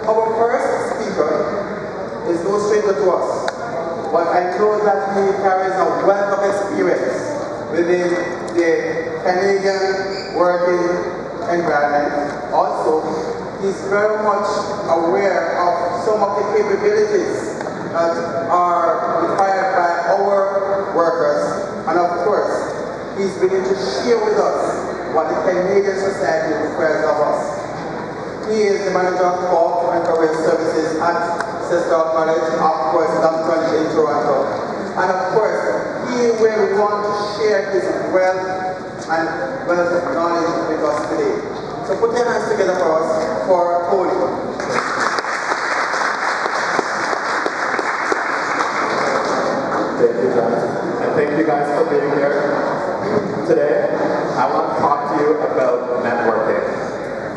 Our first speaker is no stranger to us, but I know that he carries a wealth of experience within the Canadian working environment. Also, he's very much aware of some of the capabilities that are required by our workers, and of course, he's willing to share with us what the Canadian society requires of us. He is the manager of Corp and Career Services at Sister College, of course, Lambton in Toronto. And of course, he will want to share his wealth of knowledge with us today. So put your hands together for us for Tony. Thank you, John. And thank you guys for being here. Today, I want to talk to you about networking.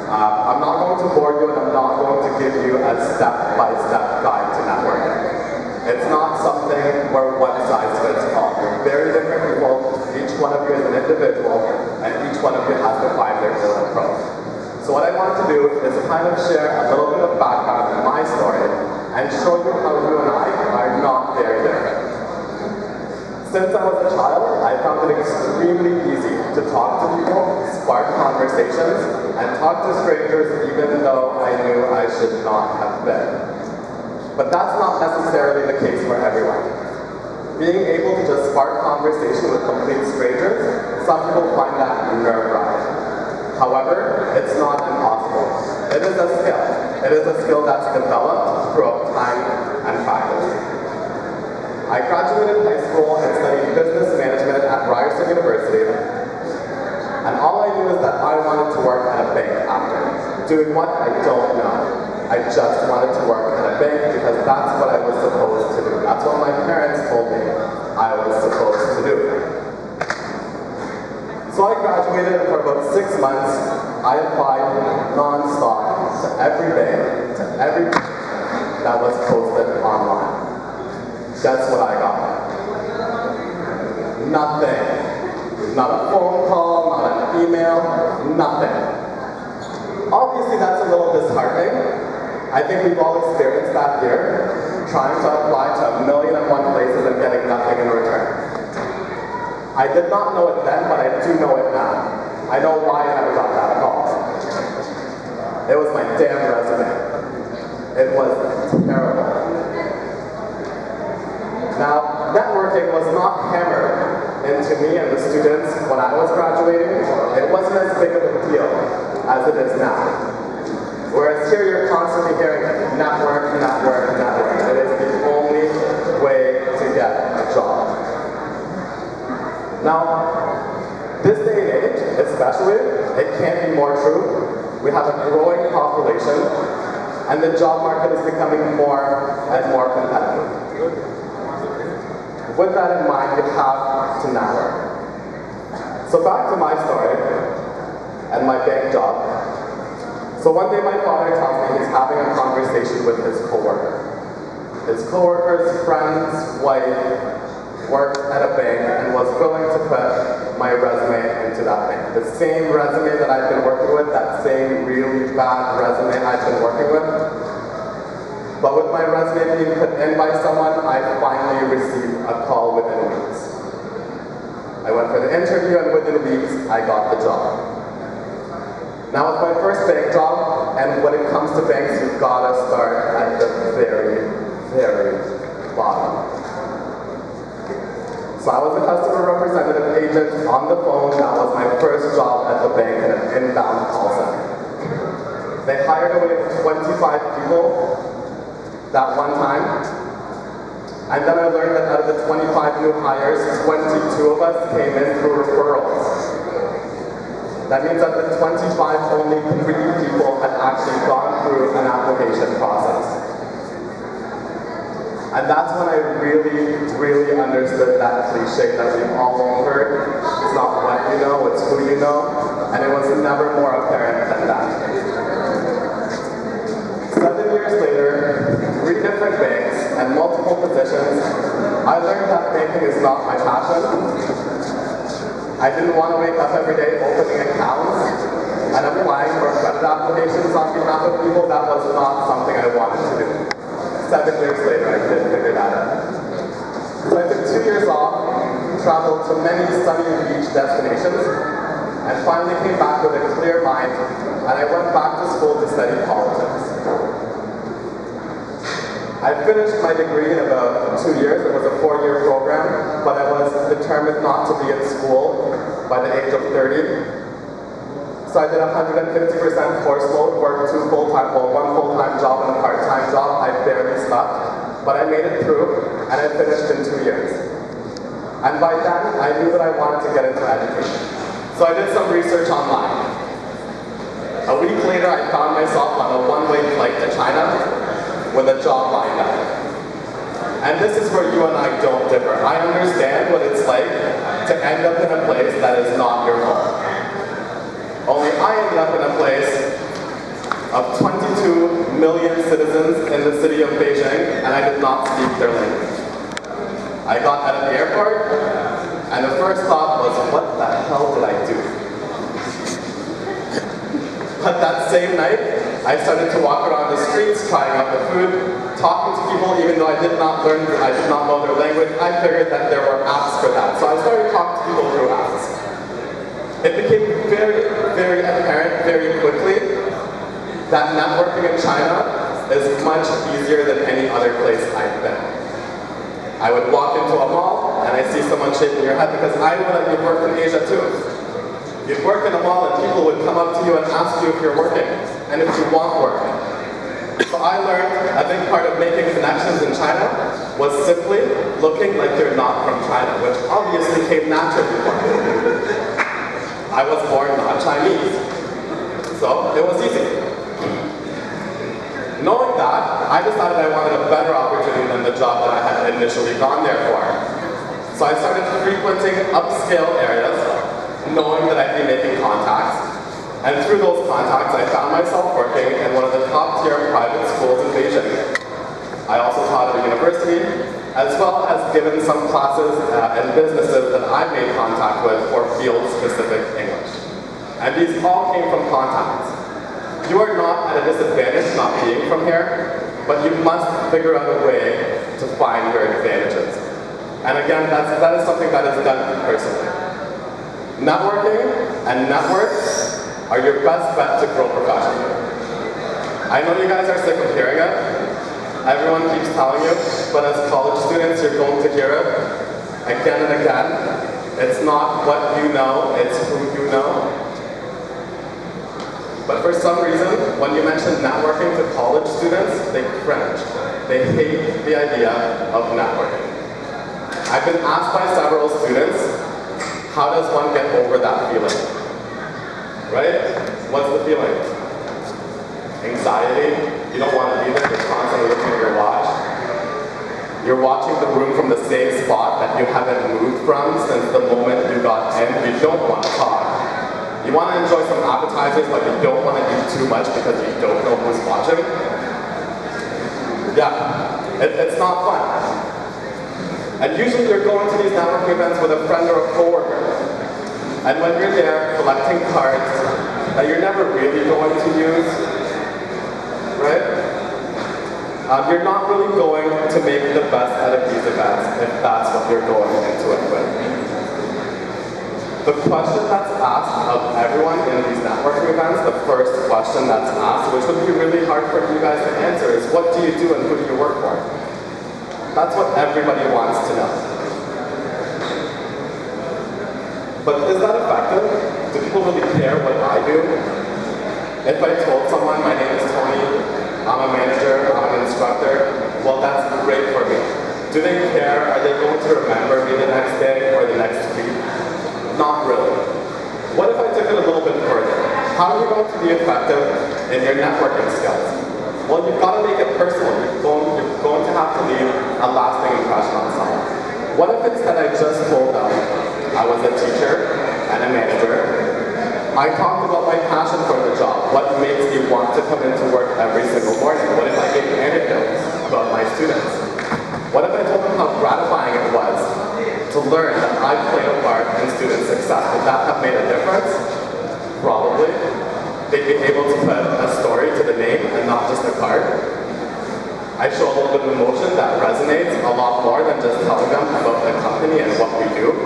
I'm not going to bore you, and I'm not going to give you a step-by-step guide to networking. It's not something where one size fits all. You're very different people. Each one of you is an individual, and each one of you has to find their own approach. So what I want to do is kind of share a little bit of background in my story and show you how you and I are not very different. Since I was a child, I found it extremely easy to talk to people, spark conversations, and talk to strangers even though I knew I should not have been. But that's not necessarily the case for everyone. Being able to just spark conversation with complete strangers, some people find that nerve-wracking. However, it's not impossible. It is a skill. It is a skill that's developed throughout time and practice. I graduated high school and studied business management at Ryerson University, and all I knew is that I wanted to work at a bank after. Doing what? I don't know. I just wanted to work at a bank because that's what I was supposed to do. That's what my parents told me I was supposed to do. So I graduated, and for about 6 months, I applied non-stop to every bank, to every that was posted online. Guess what I got? Nothing. Not a phone call, not an email, nothing. Obviously that's a little disheartening. I think we've all experienced that here, trying to apply to 1,000,001 places and getting nothing in return. I did not know it then, but I do know it now. I know why I never got that call. It was my damn resume. It was terrible. Now, networking was not hammered into me and the students when I was graduating. It wasn't as big of a deal as it is now. Whereas here you're constantly hearing network, network, network. It is the only way to get a job. Now, this day and age, especially, it can't be more true. We have a growing population, and the job market is becoming more and more competitive. With that in mind, you have to network. So back to my story and my bank job. So one day my father tells me he's having a conversation with his coworker. His coworker's friend's wife worked at a bank and was willing to put my resume into that bank. The same resume that I've been working with, that same really bad resume I've been working with. But with my resume being put in by someone, I finally received a call within weeks. I went for the interview, and within weeks, I got the job. Now it's my first bank job, and when it comes to banks, you've got to start at the very, very bottom. So I was a customer representative agent on the phone. That was my first job at the bank in an inbound call center. They hired away 25 people that one time, and then I learned that out of the 25 new hires, 22 of us came in through referrals. That means that the 25, only 3 people had actually gone through an application process. And that's when I really, really understood that cliche that we've all heard. It's not what you know, it's who you know, and it was never more apparent than that. 7 years later, 3 different banks and multiple positions, I learned that banking is not my passion. I didn't want to wake up every day opening accounts and applying for started applications on behalf of people, that was not something I wanted to do. 7 years later, I did figure that out. So I took 2 years off, traveled to many sunny beach destinations, and finally came back with a clear mind, and I went back to school to study politics. I finished my degree in about 2 years. It was a 4-year program, but I was determined not to be in school by the age of 30. So I did 150% course load, worked 2 full-time, well, 1 full-time job and a part-time job. I barely slept, but I made it through, and I finished in 2 years. And by then, I knew that I wanted to get into education. So I did some research online. A week later, I found myself on a one-way flight to China with a job lined up. And this is where you and I don't differ. I understand what it's like to end up in a place that is not your home. Only I ended up in a place of 22 million citizens in the city of Beijing, and I did not speak their language. I got out of the airport, and the first thought was, what the hell did I do? But that same night, I started to walk around the streets, trying out the food, talking to people, even though I did not know their language. I figured that there were apps for that. So I started talking to people through apps. It became very, very apparent very quickly that networking in China is much easier than any other place I've been. I would walk into a mall and I see someone shaking your head because I know that you've worked in Asia too. You'd work in a mall and people would come up to you and ask you if you're working and if you want work. So I learned a big part of making connections in China was simply looking like you're not from China, which obviously came naturally for me. I was born not Chinese, so it was easy. Knowing that, I decided I wanted a better opportunity than the job that I had initially gone there for. So I started frequenting upscale areas, knowing that I'd be making contacts. And through those contacts, I found myself working in one of the top-tier private schools in Beijing. I also taught at a university, as well as given some classes and businesses that I made contact with for field-specific English. And these all came from contacts. You are not at a disadvantage not being from here, but you must figure out a way to find your advantages. And again, that is something that is done personally. Networking and networks are your best bet to grow professionally. I know you guys are sick of hearing it. Everyone keeps telling you, but as college students, you're going to hear it again and again. It's not what you know, it's who you know. But for some reason, when you mention networking to college students, they cringe. They hate the idea of networking. I've been asked by several students, how does one get over that feeling? Right? What's the feeling? Anxiety. You don't want to be there. You're constantly looking at your watch. You're watching the room from the same spot that you haven't moved from since the moment you got in. You don't want to talk. You want to enjoy some appetizers, but you don't want to eat too much because you don't know who's watching. Yeah, it's not fun. And usually you're going to these networking events with a friend or a coworker. And when you're there collecting cards that you're never really going to use, right? You're not really going to make the best out of these events if that's what you're going into it with. The question that's asked of everyone in these networking events, the first question that's asked, which would be really hard for you guys to answer, is what do you do and who do you work for? That's what everybody wants to know. But is that effective? Do people really care what I do? If I told someone my name is Tony, I'm a manager, I'm an instructor, well, that's great for me. Do they care? Are they going to remember me the next day or the next week? Not really. What if I took it a little bit further? How are you going to be effective in your networking skills? Well, you've got to make it personal. You're going to have to leave a lasting impression on someone. What if instead I just told them I was a teacher and a manager? I talked about my passion for the job. What makes me want to come into work every single morning? What if I gave anecdotes about my students? What if I told them how gratifying it was to learn that I played a part in student success? Would that have made a difference? Probably. they'd be able to put a story to the name and not just a card. I show a little bit of emotion that resonates a lot more than just telling them about the company and what we do.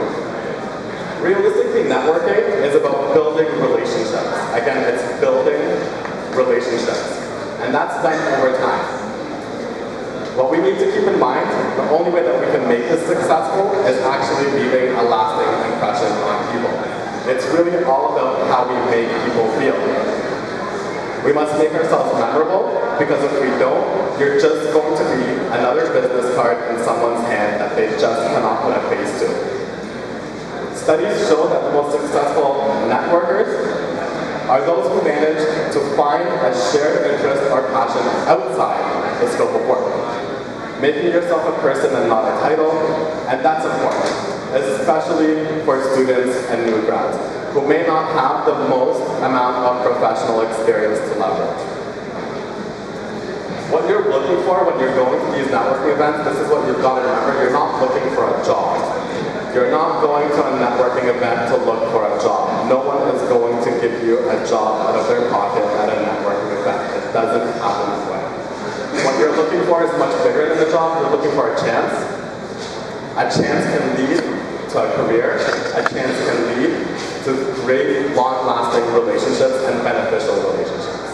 Realistically, networking is about building relationships. Again, it's building relationships. And that's done over time. What we need to keep in mind, the only way that we can make this successful is actually leaving a lasting impression on people. It's really all about how we make people feel. We must make ourselves memorable, because if we don't, you're just going to be another business card in someone's hand that they just cannot put a face to. Studies show that the most successful networkers are those who manage to find a shared interest or passion outside the scope of work. Making yourself a person and not a title, and that's important, especially for students and new grads, who may not have the most amount of professional experience to leverage. What you're looking for when you're going to these networking events, this is what you've got to remember, you're not looking for a job. You're not going to a networking event to look for a job. No one is going to give you a job out of their pocket at a networking event. It doesn't happen that way. What you're looking for is much bigger than a job. You're looking for a chance. A chance can lead to a career. A chance can lead to great, long-lasting relationships and beneficial relationships.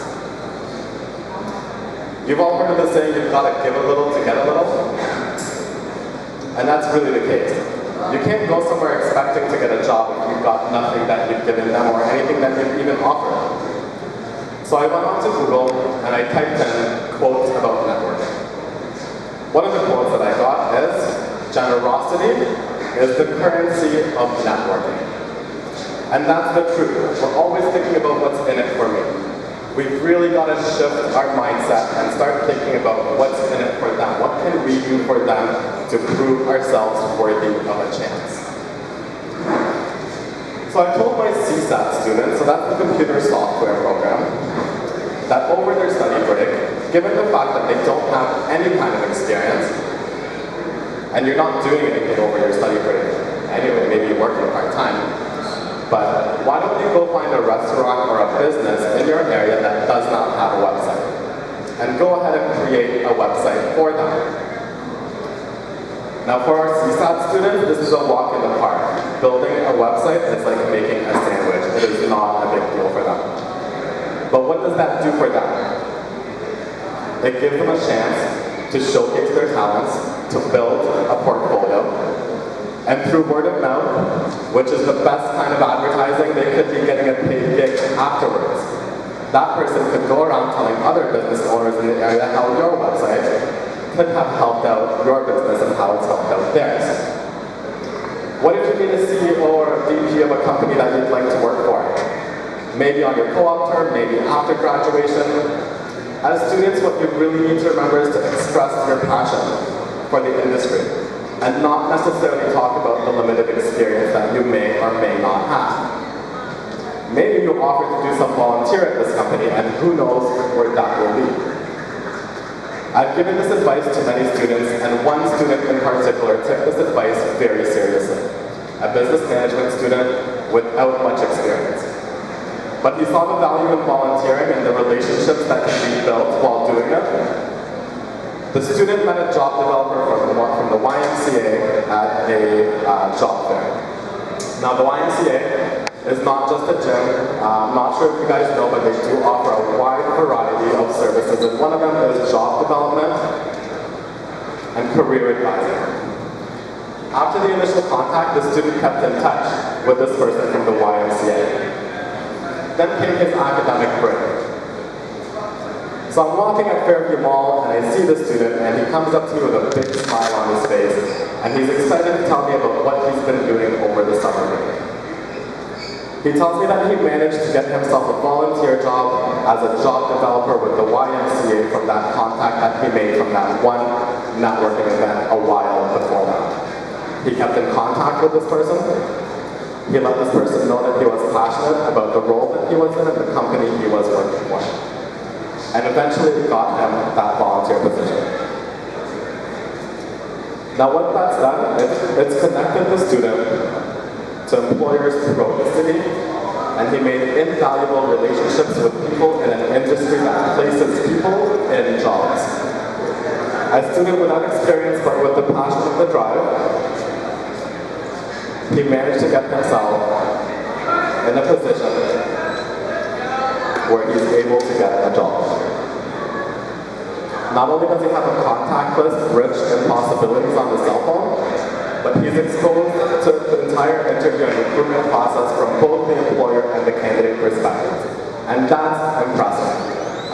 You've all heard of the saying, you've got to give a little to get a little. And that's really the case. You can't go somewhere expecting to get a job if you've got nothing that you've given them or anything that you've even offered. So I went onto Google and I typed in quotes about networking. One of the quotes that I got is, generosity is the currency of networking. And that's the truth. We're always thinking about what's in it for me. We've really got to shift our mindset and start thinking about what's in it for them. What can we do for them to prove ourselves worthy of a chance? So I told my CSAT students, so that's the computer software program, that over their study break, given the fact that they don't have any kind of experience, and you're not doing anything over your study break anyway, maybe you're working part-time, but why don't you go find a restaurant or a business in your area that does not have a website? And go ahead and create a website for them. Now for our CSAT students, this is a walk in the park. Building a website is like making a sandwich. It is not a big deal for them. But what does that do for them? It gives them a chance to showcase their talents, to build a portfolio, and through word of mouth, which is the best kind of advertising, they could be getting a paid gig afterwards. That person could go around telling other business owners in the area how your website could have helped out your business and how it's helped out theirs. What if you meet a CEO or a VP of a company that you'd like to work for? Maybe on your co-op term, maybe after graduation. As students, what you really need to remember is to express your passion for the industry, and not necessarily talk about the limited experience that you may or may not have. Maybe you offer to do some volunteer at this company, and who knows where that will lead. I've given this advice to many students, and one student in particular took this advice very seriously. A business management student without much experience. But he saw the value in volunteering and the relationships that can be built while doing it. The student met a job developer from the YMCA at a job fair. Now the YMCA is not just a gym. I'm not sure if you guys know, but they do offer a wide variety of services, and one of them is job development and career advising. After the initial contact, the student kept in touch with this person from the YMCA. Then came his academic break. So I'm walking at Fairview Mall, and I see the student, and he comes up to me with a big smile on his face, and he's excited to tell me about what he's been doing over the summer break. He tells me that he managed to get himself a volunteer job as a job developer with the YMCA from that contact that he made from that one networking event a while before that. He kept in contact with this person. He let this person know that he was passionate about the role that he was in and the company he was working for. And eventually it got him that volunteer position. Now what that's done, it's connected the student to employers throughout the city, and he made invaluable relationships with people in an industry that places people in jobs. A student without experience but with the passion of the drive, he managed to get himself in a position where he's able to get a job. Not only does he have a contact list rich in possibilities on the cell phone, but he's exposed to the entire interview and recruitment process from both the employer and the candidate perspective. And that's impressive.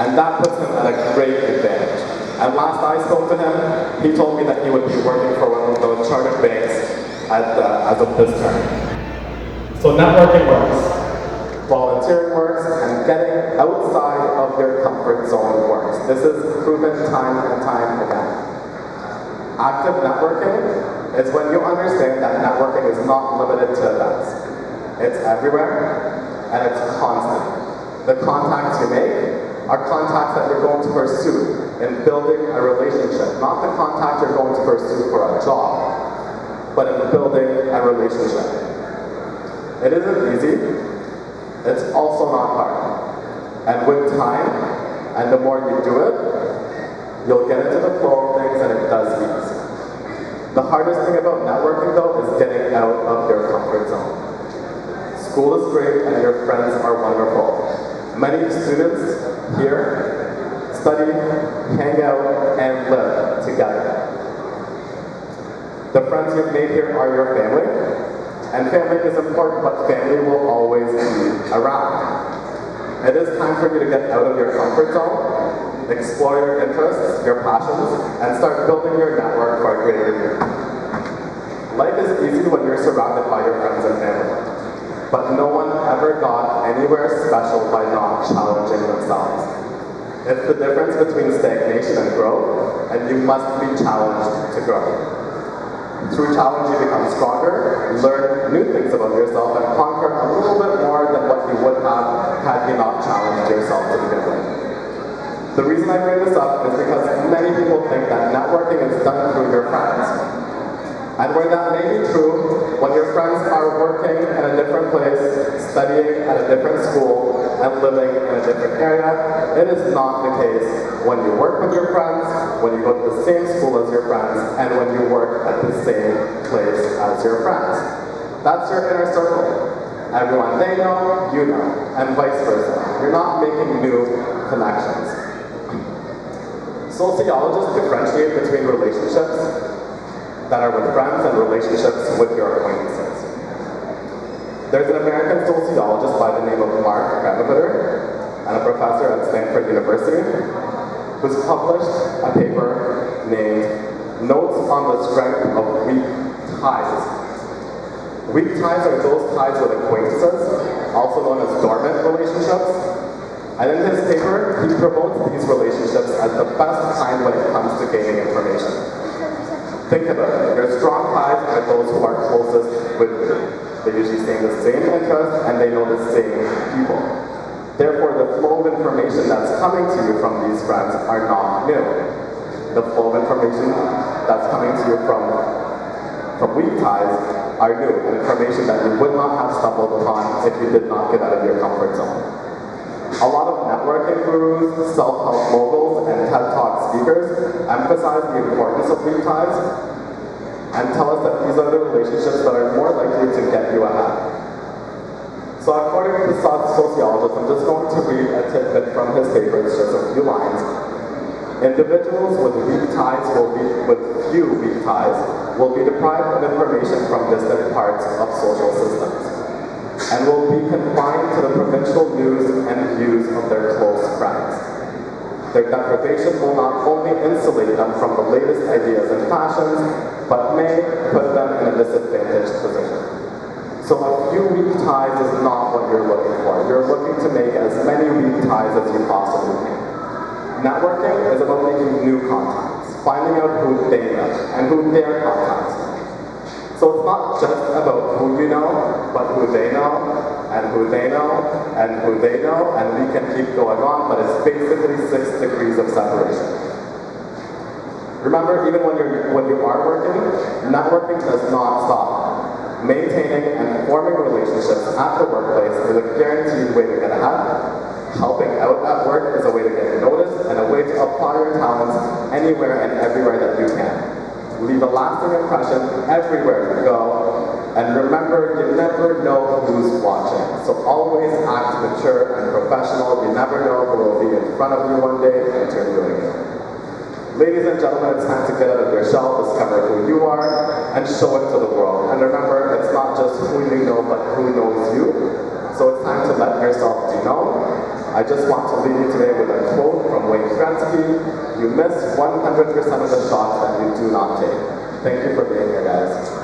And that puts him at a great advantage. And last I spoke to him, he told me that he would be working for one of those chartered banks as of this term. So networking works. Volunteering works, and getting outside of your comfort zone works. This is proven time and time again. Active networking is when you understand that networking is not limited to events. It's everywhere, and it's constant. The contacts you make are contacts that you're going to pursue in building a relationship, not the contact you're going to pursue for a job, but in building a relationship. It isn't easy. It's also not hard. And with time, and the more you do it, you'll get into the flow of things and it does ease. The hardest thing about networking though is getting out of your comfort zone. School is great and your friends are wonderful. Many students here study, hang out, and live together. The friends you've made here are your family. And family is important, but family will always be around. It is time for you to get out of your comfort zone, explore your interests, your passions, and start building your network for a greater good. Life is easy when you're surrounded by your friends and family, but no one ever got anywhere special by not challenging themselves. It's the difference between stagnation and growth, and you must be challenged to grow. Through challenge, you become stronger, learn new things about yourself, and conquer a little bit more than what you would have had you not challenged yourself to begin with. The reason I bring this up is because many people think that networking is done through your friends. And where that may be true, when your friends are working in a different place, studying at a different school, and living in a different area, it is not the case when you work with your friends, when you go to the same school as your friends, and when you work at the same place as your friends. That's your inner circle. Everyone they know, you know, and vice versa. You're not making new connections. Sociologists differentiate between relationships that are with friends and relationships with your acquaintances. There's an American sociologist by the name of Blvd and a professor at Stanford University who's published a paper named Notes on the Strength of Weak Ties. Weak ties are those ties with acquaintances, also known as dormant relationships. And in his paper, he promotes these relationships as the best kind when it comes to gaining information. Think about it. Your strong ties are those who are closest with you. They usually stay in the same interests and they know the same people. Therefore, the flow of information that's coming to you from these friends are not new. The flow of information that's coming to you from weak ties are new, and information that you would not have stumbled upon if you did not get out of your comfort zone. A lot of networking gurus, self-help moguls, and TED Talk speakers emphasize the importance of weak ties and tell us that these are the relationships that are more likely to get you ahead. So according to the sociologist, I'm just going to read a tidbit from his paper, it's just a few lines. Individuals with few weak ties will be deprived of information from distant parts of social systems, and will be confined to the provincial news and views of their close friends. Their deprivation will not only insulate them from the latest ideas and fashions, but may put them in a disadvantaged position. So a few weak ties is not what you're looking for. You're looking to make as many weak ties as you possibly can. Networking is about making new contacts, finding out who they know, and who their contacts know. So it's not just about who you know, but who they know, and who they know, and who they know, and we can keep going on, but it's basically 6 degrees of separation. Remember, even when you are working, networking does not stop. Maintaining and forming relationships at the workplace is a guaranteed way to get ahead. Helping out at work is a way to get noticed and a way to apply your talents anywhere and everywhere that you can. Leave a lasting impression everywhere you go. And remember, you never know who's watching. So always act mature and professional. You never know who will be in front of you one day interviewing you. Ladies and gentlemen, it's time to get out of your shell, discover who you are, and show it to the world. And remember, it's not just who you know, but who knows you. So it's time to let yourself be known. I just want to leave you today with a quote from Wayne Gretzky: "You miss 100% of the shots that you do not take." Thank you for being here, guys.